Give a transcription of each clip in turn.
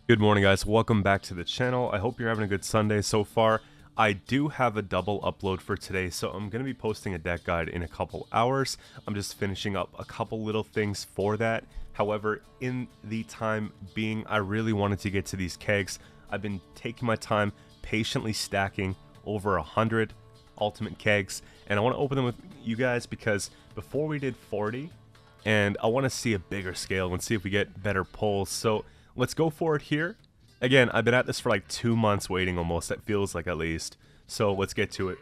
Good morning, guys. Welcome back to the channel. I hope you're having a good Sunday so far. I do have a double upload for today, so I'm going to be posting a deck guide in a couple hours. I'm just finishing up a couple little things for that. However, in the time being, I really wanted to get to these kegs. I've been taking my time, patiently stacking over 100 ultimate kegs, and I want to open them with you guys because before we did 40, and I want to see a bigger scale and see if we get better pulls. So let's go for it here. Again, I've been at this for like 2 months waiting almost, that feels like at least. So let's get to it.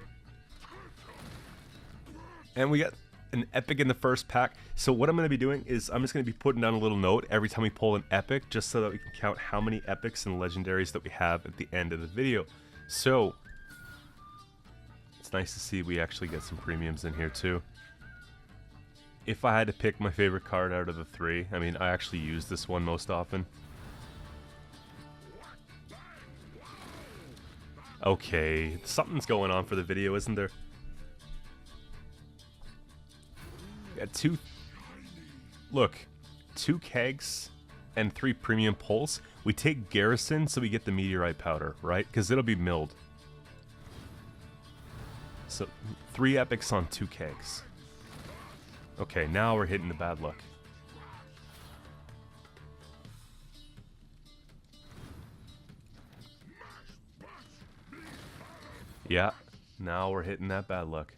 And we got an epic in the first pack. So what I'm going to be doing is I'm just going to be putting down a little note every time we pull an epic, just so that we can count how many epics and legendaries that we have at the end of the video. So it's nice to see we actually get some premiums in here too. If I had to pick my favorite card out of the three, I mean, I actually use this one most often. Okay, something's going on for the video, isn't there? Got two kegs and 3 premium pulls. We take Garrison so we get the meteorite powder, right? Because it'll be milled. So 3 epics on 2 kegs. Okay, now we're hitting the bad luck. Yeah, now we're hitting that bad luck.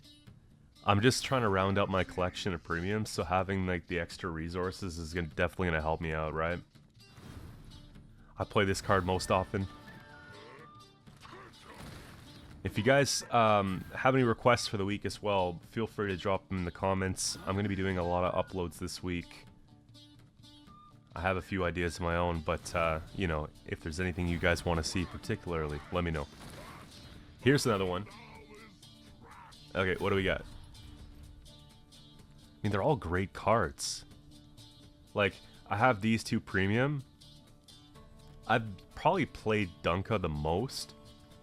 I'm just trying to round out my collection of premiums, so having like the extra resources is definitely gonna help me out, right? I play this card most often. If you guys have any requests for the week as well, feel free to drop them in the comments. I'm going to be doing a lot of uploads this week. I have a few ideas of my own, but, you know, if there's anything you guys want to see particularly, let me know. Here's another one. Okay, what do we got? I mean, they're all great cards. Like, I have these 2 premium. I've probably played Dunka the most.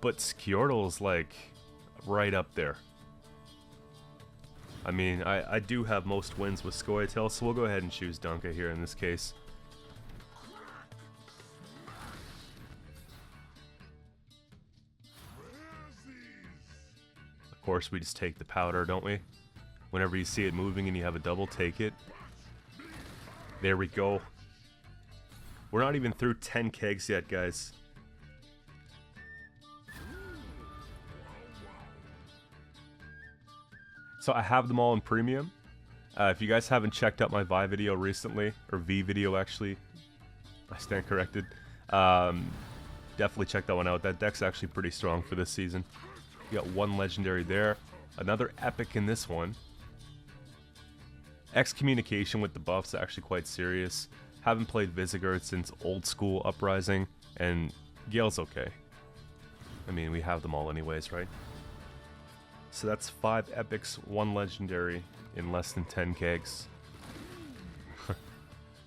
But Qcento is like right up there. I mean, I do have most wins with Qcento, so we'll go ahead and choose Dunka here in this case. Of course, we just take the powder, don't we? Whenever you see it moving and you have a double, take it. There we go. We're not even through 10 kegs yet, guys. So I have them all in premium. If you guys haven't checked out my Vi video recently, or V video actually, I stand corrected. Definitely check that one out. That deck's actually pretty strong for this season. You got 1 legendary there, another epic in this one. Excommunication with the buff's actually quite serious. Haven't played Visigoth since Old School Uprising, and Gale's okay. I mean, we have them all anyways, right? So that's 5 epics, 1 legendary in less than 10 kegs.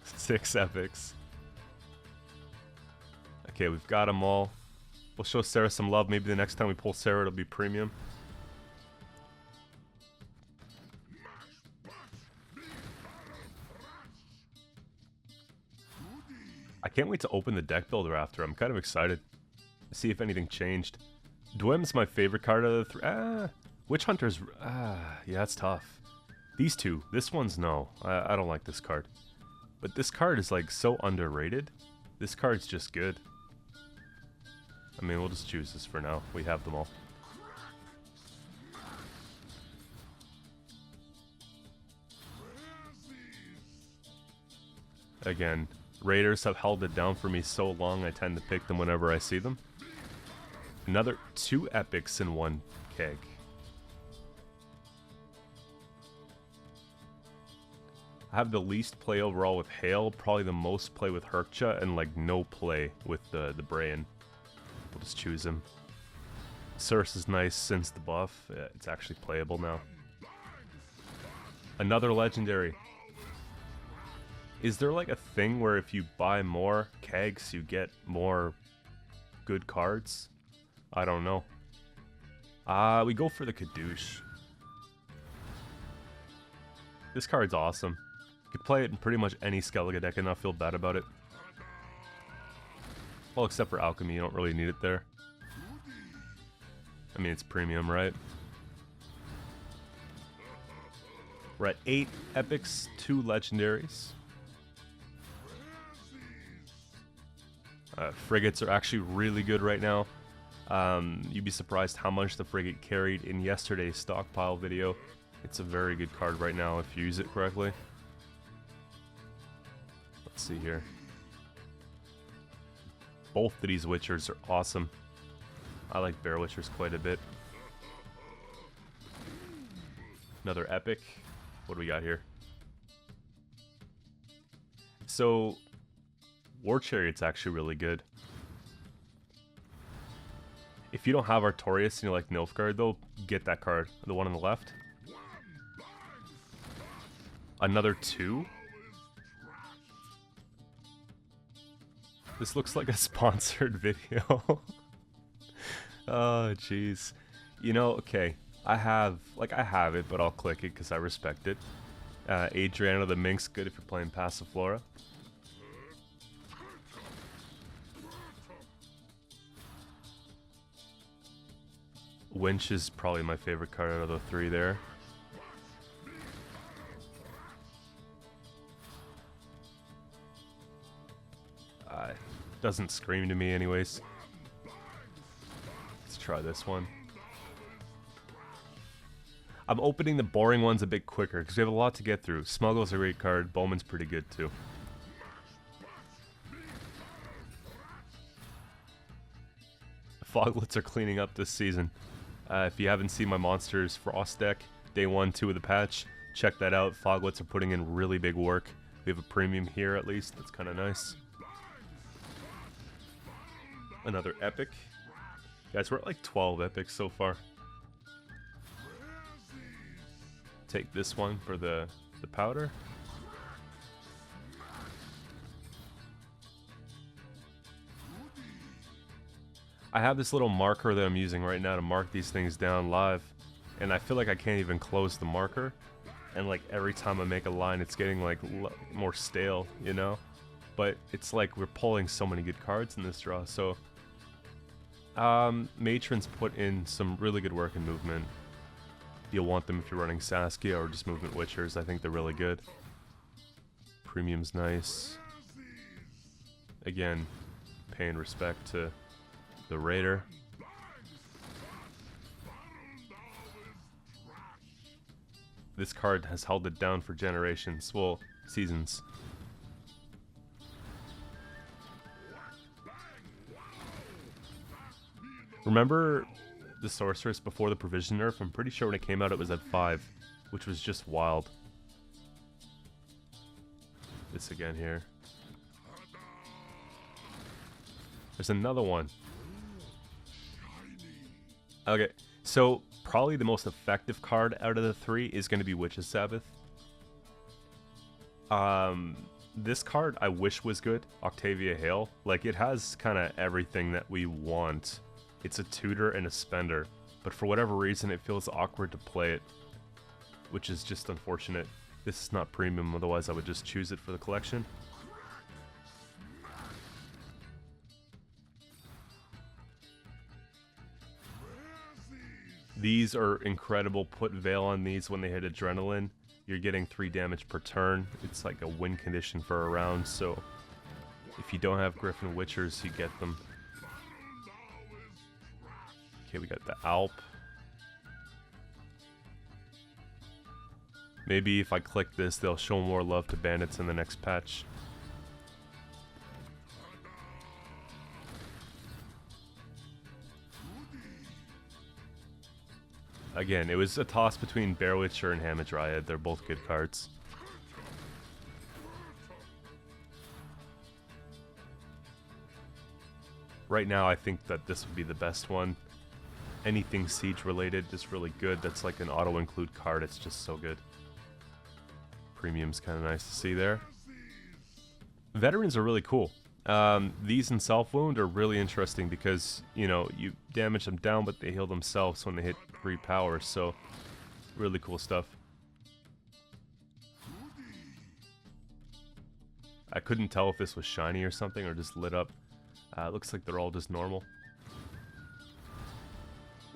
6 epics. Okay, we've got them all. We'll show Sarah some love. Maybe the next time we pull Sarah, it'll be premium. I can't wait to open the deck builder after. I'm kind of excited to see if anything changed. Dwem's my favorite card out of the 3. Witch Hunter's... yeah, that's tough. These 2. This one's no. I don't like this card. But this card is, like, so underrated. This card's just good. I mean, we'll just choose this for now. We have them all. Again, Raiders have held it down for me so long, I tend to pick them whenever I see them. Another 2 epics in 1 keg. I have the least play overall with Hale, probably the most play with Herkcha, and like no play with the Brain. We'll just choose him. Circe is nice since the buff. Yeah, it's actually playable now. Another legendary. Is there like a thing where if you buy more kegs, you get more good cards? I don't know. We go for the Kadoosh. This card's awesome. You could play it in pretty much any Skellige deck and not feel bad about it. Well, except for alchemy, you don't really need it there. I mean, it's premium, right? We're at 8 epics, 2 legendaries. Frigates are actually really good right now. You'd be surprised how much the frigate carried in yesterday's stockpile video. It's a very good card right now if you use it correctly. Let's see here. Both of these Witchers are awesome. I like Bear Witchers quite a bit. Another epic. What do we got here? So, War Chariot's actually really good. If you don't have Artorias and you like Nilfgaard, though, get that card. The one on the left. Another 2? This looks like a sponsored video. Oh, jeez. You know, okay. I have it, but I'll click it because I respect it. Adriano the Mink's good if you're playing Passiflora. Winch is probably my favorite card out of the 3 there. Doesn't scream to me anyways. Let's try this one. I'm opening the boring ones a bit quicker because we have a lot to get through. Smuggle's a great card. Bowman's pretty good too. Foglets are cleaning up this season. If you haven't seen my Monsters Frost deck, day 1, 2 of the patch, check that out. Foglets are putting in really big work. We have a premium here at least. That's kind of nice. Another epic. Guys, we're at like 12 epics so far. Take this one for the powder. I have this little marker that I'm using right now to mark these things down live, and I feel like I can't even close the marker, and like every time I make a line it's getting like more stale, you know? But it's like we're pulling so many good cards in this draw, so Matron's put in some really good work in movement. You'll want them if you're running Saskia or just movement Witchers. I think they're really good. Premium's nice. Again, paying respect to the Raider. This card has held it down for generations. Well, seasons. Remember the Sorceress before the Provision nerf? I'm pretty sure when it came out it was at 5, which was just wild. This again here. There's another one. Okay, so probably the most effective card out of the 3 is going to be Witch's Sabbath. This card I wish was good, Octavia Hale. Like, it has kind of everything that we want. It's a tutor and a spender, but for whatever reason it feels awkward to play it, which is just unfortunate. This is not premium, otherwise I would just choose it for the collection. These are incredible. Put Veil on these when they hit Adrenaline. You're getting 3 damage per turn. It's like a win condition for a round, so if you don't have Griffin Witchers, you get them. Okay, we got the Alp. Maybe if I click this, they'll show more love to bandits in the next patch. Again, it was a toss between Bear Witcher and Hamadryad. They're both good cards. Right now, I think that this would be the best one. Anything siege related is really good. That's like an auto-include card. It's just so good. Premium's kind of nice to see there. Veterans are really cool. These in Self-Wound are really interesting because, you know, you damage them down, but they heal themselves when they hit 3 power, so really cool stuff. I couldn't tell if this was shiny or something or just lit up. Looks like they're all just normal.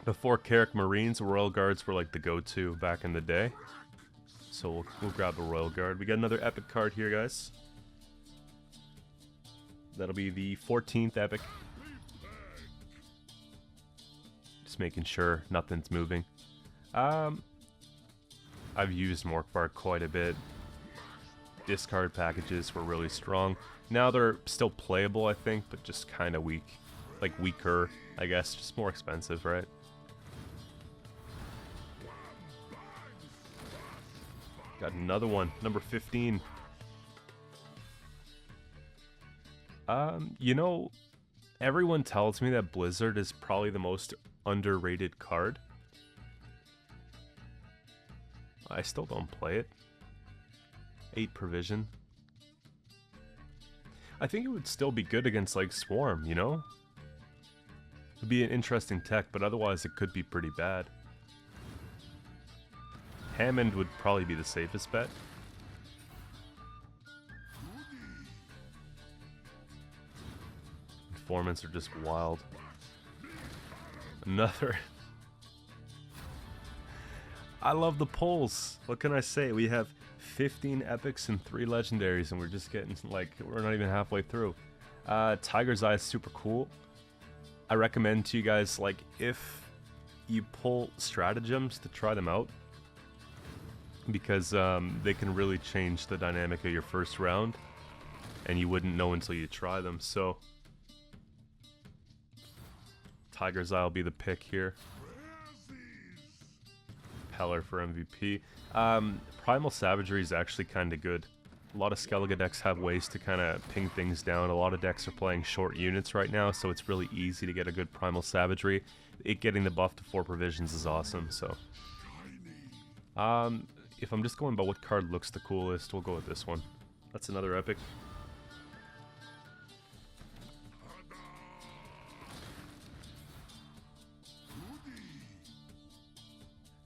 Before Carrick Marines, Royal Guards were like the go-to back in the day. So we'll grab a Royal Guard. We got another epic card here, guys. That'll be the 14th epic. Just making sure nothing's moving. I've used Morkvark quite a bit. Discard packages were really strong. Now they're still playable, I think, but just kind of weak. Like weaker, I guess. Just more expensive, right? Got another one, number 15. You know, everyone tells me that Blizzard is probably the most underrated card. I still don't play it. 8 provision. I think it would still be good against like Swarm, you know? It'd be an interesting tech, but otherwise it could be pretty bad. Hammond would probably be the safest bet. Informants are just wild. Another. I love the pulls. What can I say? We have 15 epics and 3 legendaries, and we're just getting like, we're not even halfway through. Tiger's Eye is super cool. I recommend to you guys, like, if you pull stratagems, to try them out, because they can really change the dynamic of your first round, and you wouldn't know until you try them. So Tiger's Eye will be the pick here. Peller for MVP. Primal Savagery is actually kind of good. A lot of Skellige decks have ways to kind of ping things down. A lot of decks are playing short units right now, so it's really easy to get a good Primal Savagery. It getting the buff to 4 provisions is awesome, so. If I'm just going by what card looks the coolest, we'll go with this one. That's another epic.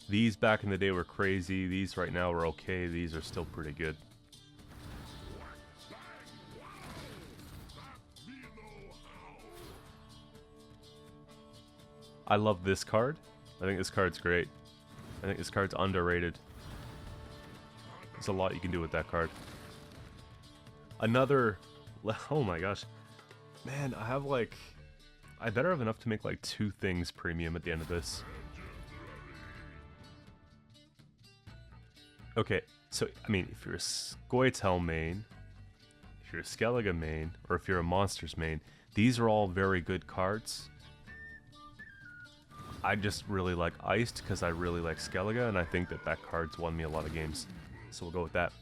These back in the day were crazy. These right now are okay. These are still pretty good. I love this card. I think this card's great. I think this card's underrated. There's a lot you can do with that card. Another... Oh my gosh. Man, I have like... I better have enough to make like 2 things premium at the end of this. Okay, so, I mean, if you're a Qcento main, if you're a Skellige main, or if you're a Monsters main, these are all very good cards. I just really like Iced because I really like Skellige, and I think that that card's won me a lot of games. So we'll go with that.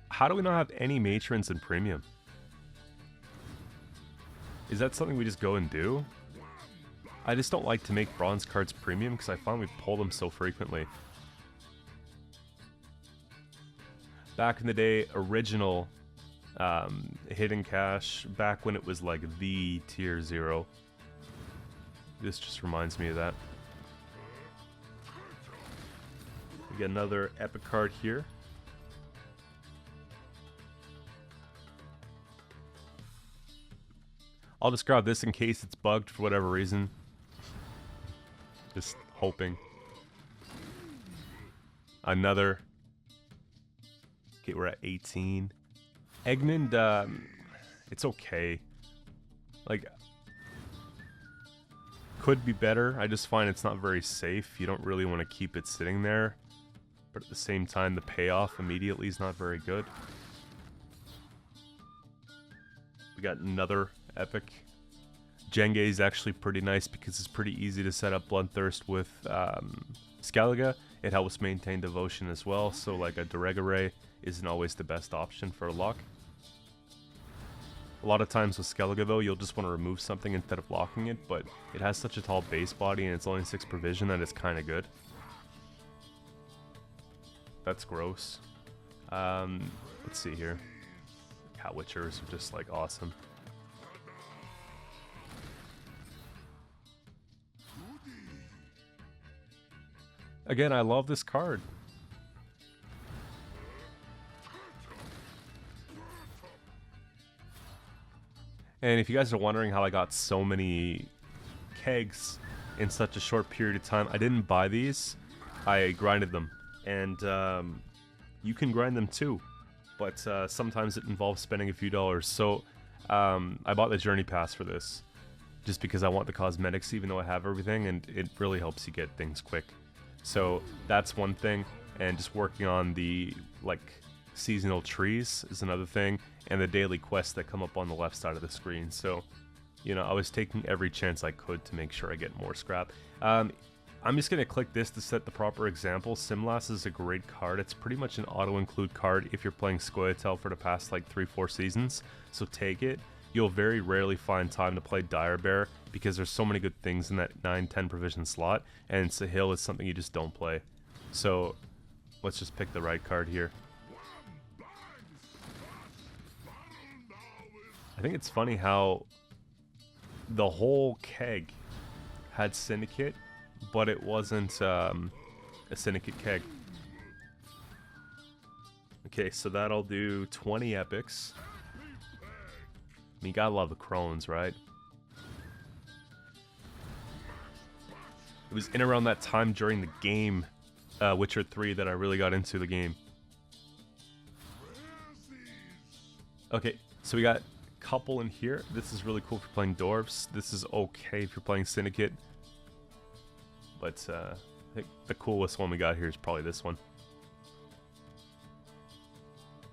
How do we not have any Matrons in Premium? Is that something we just go and do? I just don't like to make bronze cards premium because I find we pull them so frequently. Back in the day, original Hidden Cash, back when it was like the tier 0. This just reminds me of that. We get another epic card here. I'll just grab this in case it's bugged for whatever reason. Just hoping. Another. Okay, we're at 18. Egmond, it's okay. Like, could be better. I just find it's not very safe. You don't really want to keep it sitting there. But at the same time, the payoff immediately is not very good. We got another epic. Jenge is actually pretty nice because it's pretty easy to set up Bloodthirst with Skellige. It helps maintain devotion as well, so like a Deregere isn't always the best option for a lock. A lot of times with Skellige though, you'll just want to remove something instead of locking it, but it has such a tall base body and it's only 6 provision that it's kind of good. That's gross. Let's see here. Cat Witchers are just like awesome. Again, I love this card. And if you guys are wondering how I got so many kegs in such a short period of time, I didn't buy these. I grinded them. And you can grind them too. But sometimes it involves spending a few dollars. So I bought the Journey Pass for this. Just because I want the cosmetics even though I have everything. And it really helps you get things quick. So that's one thing. And just working on the like seasonal trees is another thing. And the daily quests that come up on the left side of the screen. So, you know, I was taking every chance I could to make sure I get more scrap. I'm just going to click this to set the proper example. Simlas is a great card. It's pretty much an auto-include card if you're playing Qcento for the past like 3-4 seasons. So take it. You'll very rarely find time to play Dire Bear because there's so many good things in that 9-10 provision slot. And Sahil is something you just don't play. So let's just pick the right card here. I think it's funny how the whole keg had Syndicate, but it wasn't a Syndicate keg. Okay, so that'll do 20 epics. I mean, you gotta love the Crones, right? It was in around that time during the game, Witcher 3, that I really got into the game. Okay, so we got couple in here. This is really cool for playing dwarves. This is okay if you're playing Syndicate. But I think the coolest one we got here is probably this one.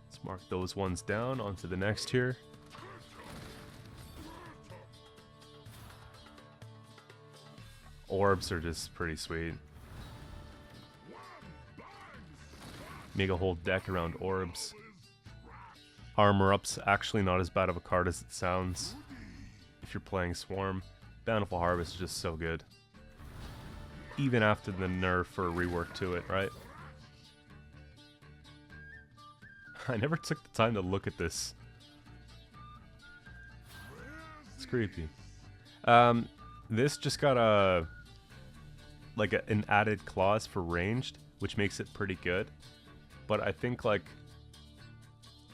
Let's mark those ones down. Onto the next here. Orbs are just pretty sweet. Make a whole deck around orbs. Armor Up's actually not as bad of a card as it sounds if you're playing Swarm. Bountiful Harvest is just so good. Even after the nerf or rework to it, right? I never took the time to look at this. It's creepy. This just got an added clause for ranged, which makes it pretty good. But I think like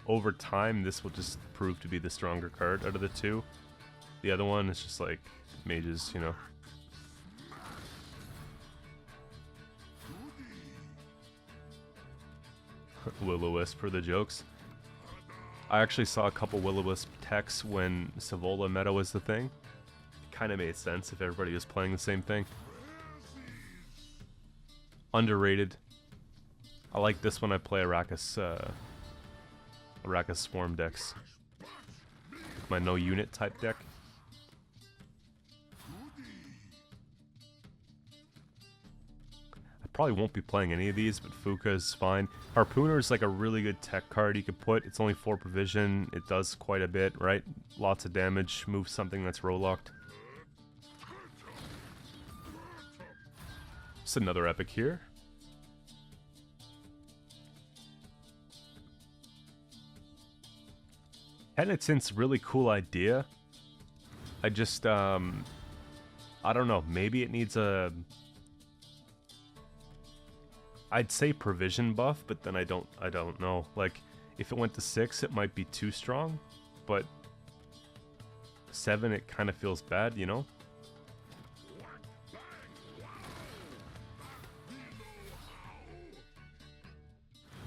over time, this will just prove to be the stronger card out of the two. The other one is just like mages, you know. Will-O-Wisp for the jokes. I actually saw a couple Will-O-Wisp techs when Savola meta was the thing. It kind of made sense if everybody was playing the same thing. Underrated. I like this when I play Arrakis Swarm decks. My no unit type deck. I probably won't be playing any of these, but Fuka is fine. Harpooner is like a really good tech card you could put. It's only 4 provision. It does quite a bit, right? Lots of damage. Moves something that's row locked. Just another epic here. Penitent's really cool idea. I just, I don't know. Maybe it needs a... I'd say provision buff, but then I don't know. Like, if it went to 6, it might be too strong. But 7, it kind of feels bad, you know?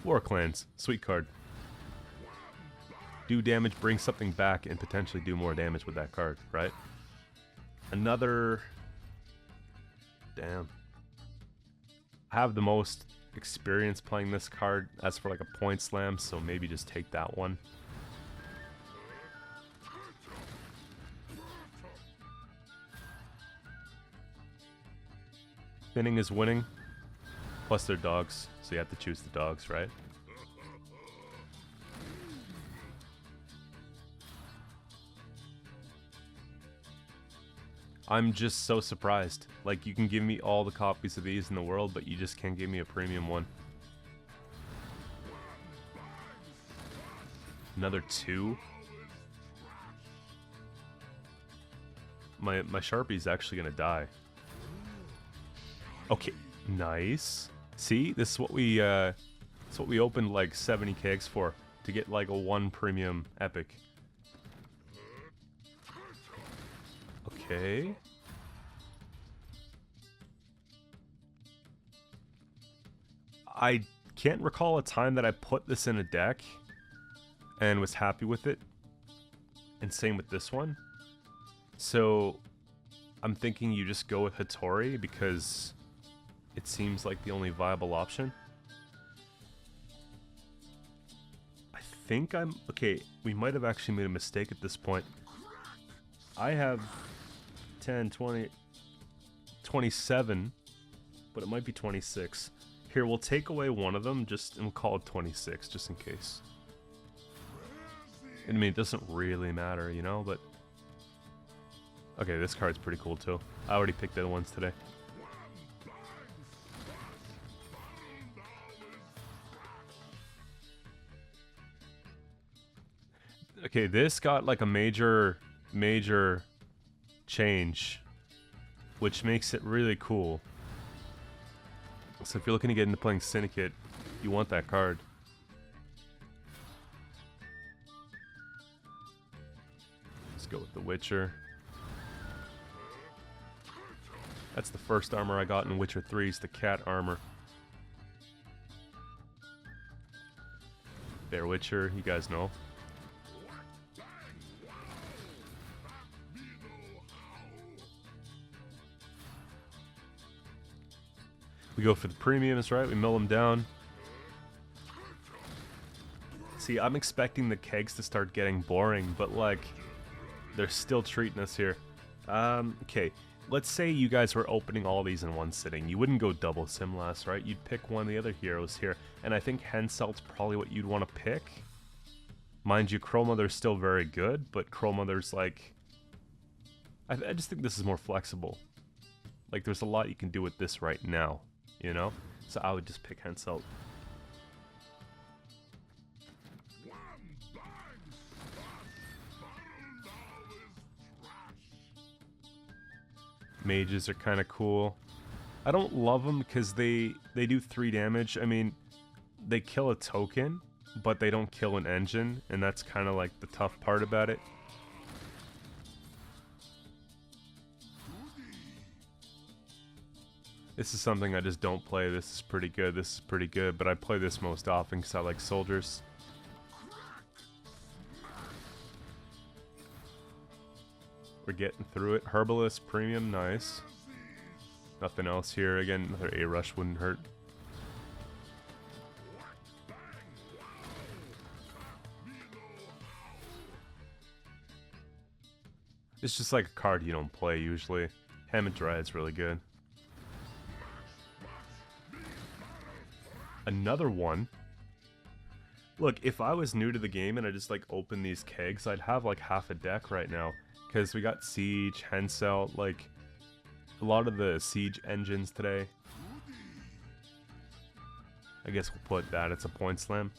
War Clans. Sweet card. Do damage, bring something back, and potentially do more damage with that card, right? Another... Damn. I have the most experience playing this card as for like a point slam, so maybe just take that one. Thinning is winning. Plus they're dogs, so you have to choose the dogs, right? I'm just so surprised. Like, you can give me all the copies of these in the world, but you just can't give me a premium one. Another 2? My Sharpie's actually gonna die. Okay, nice. See, this is what we opened like 70 kegs for, to get like a 1 premium epic. Okay. I can't recall a time that I put this in a deck and was happy with it. And same with this one. So I'm thinking you just go with Hattori because it seems like the only viable option. I think I'm... Okay, we might have actually made a mistake at this point. I have 10, 20, 27, but it might be 26. Here, we'll take away one of them, and we'll call it 26, just in case. I mean, it doesn't really matter, you know, but... Okay, this card's pretty cool, too. I already picked the other ones today. Okay, this got, like, a major change, which makes it really cool. So if you're looking to get into playing Syndicate, you want that card. Let's go with the Witcher. That's the first armor I got in Witcher 3, is the cat armor. Bear Witcher, you guys know. We go for the premiums, right? We mill them down. See, I'm expecting the kegs to start getting boring, but like, they're still treating us here. Okay, let's say you guys were opening all these in one sitting. You wouldn't go double Simlas, right? You'd pick one of the other heroes here, and I think Henselt's probably what you'd want to pick. Mind you, Crowmother's still very good, but Crowmother's like... I just think this is more flexible. Like, there's a lot you can do with this right now. You know? So I would just pick Henselt. Mages are kind of cool. I don't love them because they do 3 damage. I mean, they kill a token, but they don't kill an engine, and that's kind of like the tough part about it. This is something I just don't play. This is pretty good. This is pretty good, but I play this most often because I like soldiers. We're getting through it. Herbalist, premium, nice. Nothing else here. Again, another A-Rush wouldn't hurt. It's just like a card you don't play usually. Hammond Dryad's really good. Another one. Look, if I was new to the game and I just like opened these kegs, I'd have like half a deck right now. Because we got Siege, Henselt, like a lot of the Siege engines today. I guess we'll put that, it's a point slam.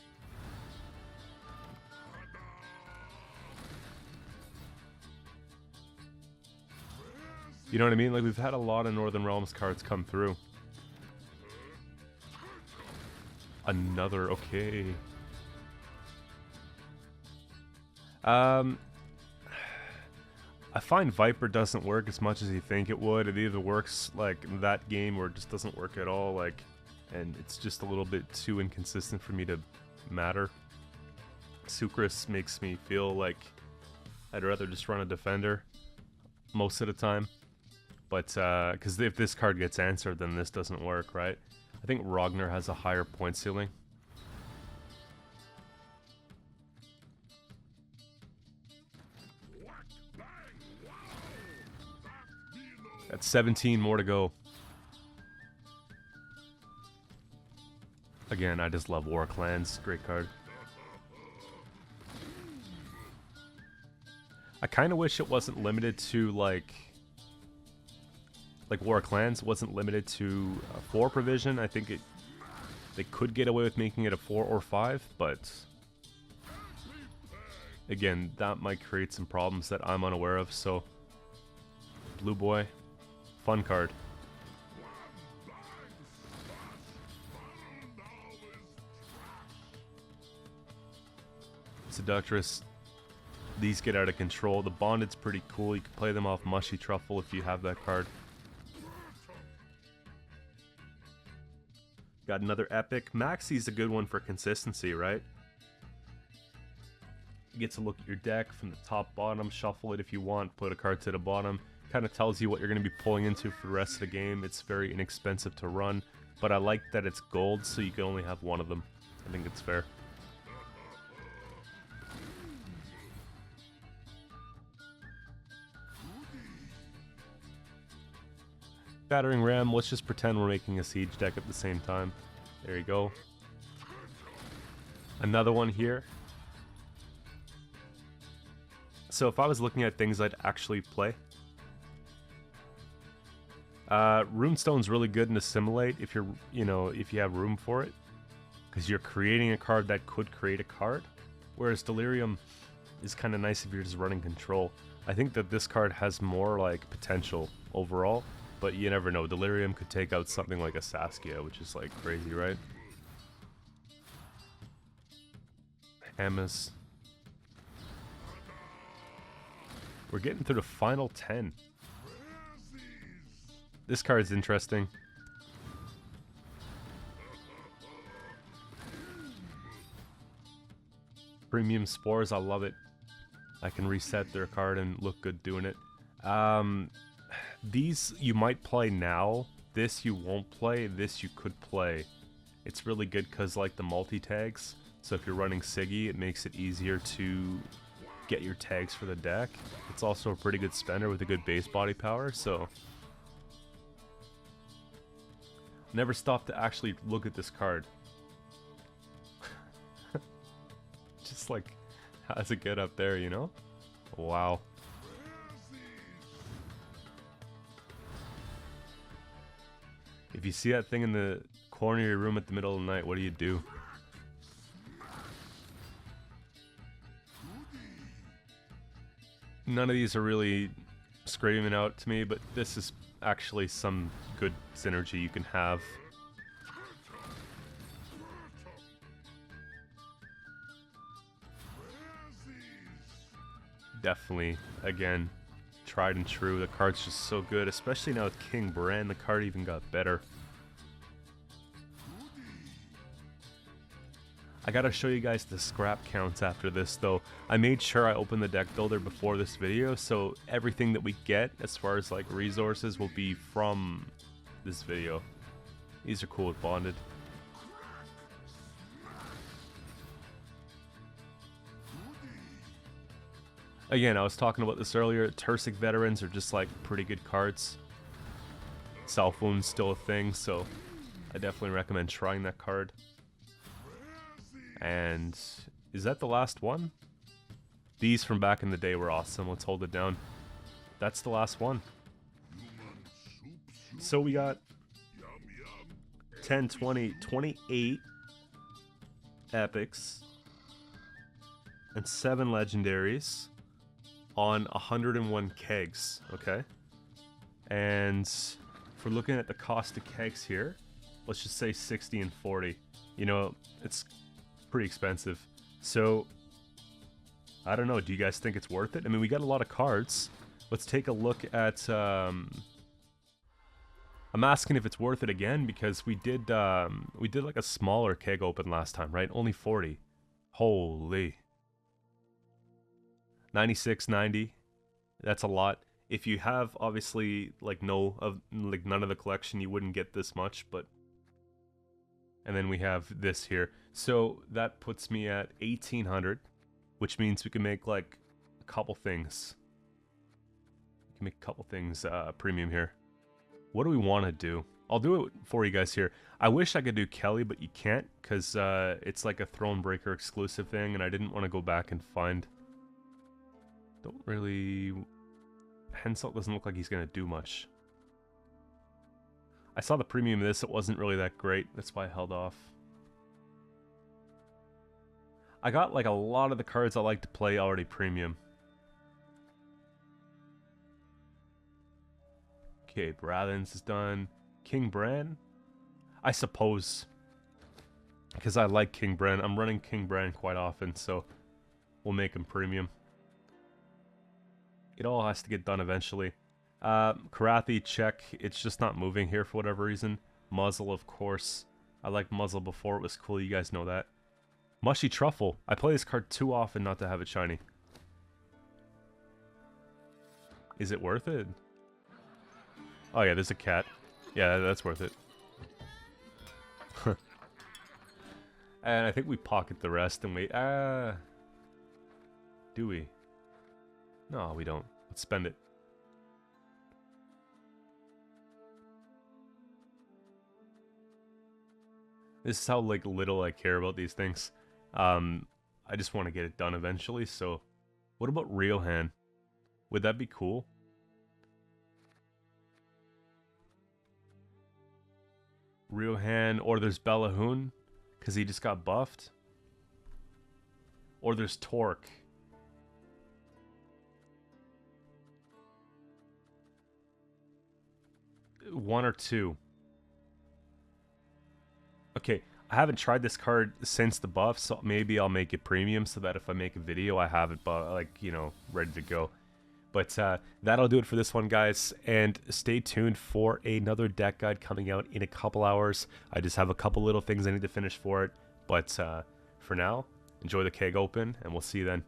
You know what I mean? Like, we've had a lot of Northern Realms cards come through. Another, okay. I find Viper doesn't work as much as you think it would. It either works like that game or it just doesn't work at all. Like, and it's just a little bit too inconsistent for me to matter. Sucrus makes me feel like I'd rather just run a defender most of the time. But, because if this card gets answered, then this doesn't work, right? I think Ragnar has a higher point ceiling. That's 17 more to go. Again, I just love War Clans. Great card. I kind of wish it wasn't limited to, like War Clans wasn't limited to 4 provision. I think they could get away with making it a 4 or 5, but again, that might create some problems that I'm unaware of. So, Blue Boy, fun card. Seductress. These get out of control. The Bonded's pretty cool. You can play them off Mushy Truffle if you have that card. Got another Epic. Maxi's a good one for consistency, right? You get to look at your deck from the top, bottom, shuffle it if you want, put a card to the bottom. Kind of tells you what you're going to be pulling into for the rest of the game. It's very inexpensive to run, but I like that it's gold, so you can only have one of them. I think it's fair. Battering Ram, let's just pretend we're making a siege deck at the same time. There you go. Another one here. So if I was looking at things I'd actually play, Runestone's really good in Assimilate if you're, if you have room for it, because you're creating a card that could create a card, whereas Delirium is kind of nice if you're just running control. I think that this card has more like potential overall, but you never know. Delirium could take out something like a Saskia, which is like crazy, right? Hamas. We're getting through the final 10. This card's interesting. Premium Spores, I love it. I can reset their card and look good doing it. These you might play now. This you won't play. This you could play. It's really good because like the multi-tags. So if you're running Siggy, it makes it easier to get your tags for the deck. It's also a pretty good spender with a good base body power, so never stop to actually look at this card. Just like, how's it get up there, you know? Wow. If you see that thing in the corner of your room at the middle of the night, what do you do? None of these are really screaming out to me, but this is actually some good synergy you can have. Definitely, again, tried and true. The card's just so good, especially now with King Bran. The card even got better. I gotta show you guys the scrap counts after this though. I made sure I opened the deck builder before this video, so everything that we get as far as like resources will be from this video. These are cool with Bonded. Again, I was talking about this earlier, Tursic Veterans are just like pretty good cards. Self Wound's still a thing, so I definitely recommend trying that card. And is that the last one? These from back in the day were awesome. Let's hold it down. That's the last one. So we got 10, 20, 28 epics and 7 legendaries on 101 kegs, okay? And if we're looking at the cost of kegs here, let's just say 60 and 40. You know, it's pretty expensive. So I don't know, do you guys think it's worth it? I mean, we got a lot of cards. Let's take a look at I'm asking if it's worth it again because we did like a smaller keg open last time, right? Only 40. Holy. 96, 90. That's a lot. If you have obviously like none of the collection, you wouldn't get this much, but and then we have this here. So that puts me at 1800, which means we can make like a couple things. We can make a couple things premium here. What do we want to do? I'll do it for you guys here. I wish I could do Kelly, but you can't because it's like a Thronebreaker exclusive thing, and I didn't want to go back and find. Don't really. Henselt doesn't look like he's gonna do much. I saw the premium of this, it wasn't really that great. That's why I held off. I got like a lot of the cards I like to play already premium. Okay, Brathens is done. King Bran? I suppose. Because I like King Bran. I'm running King Bran quite often, so we'll make him premium. It all has to get done eventually. Karathi, check. It's just not moving here for whatever reason. Muzzle, of course. I liked Muzzle before. It was cool. You guys know that. Mushy Truffle. I play this card too often not to have it shiny. Is it worth it? Oh yeah, there's a cat. Yeah, that's worth it. And I think we pocket the rest and wait. Do we? No, we don't. Let's spend it. This is how like little I care about these things. I just want to get it done eventually. So, what about Riohan? Would that be cool? Riohan, or there's Bellahun, because he just got buffed. Or there's Torque. One or two. Okay, I haven't tried this card since the buff, so maybe I'll make it premium so that if I make a video, I have it, like, you know, ready to go. But that'll do it for this one, guys. And stay tuned for another deck guide coming out in a couple hours. I just have a couple little things I need to finish for it. But for now, enjoy the keg open, and we'll see you then.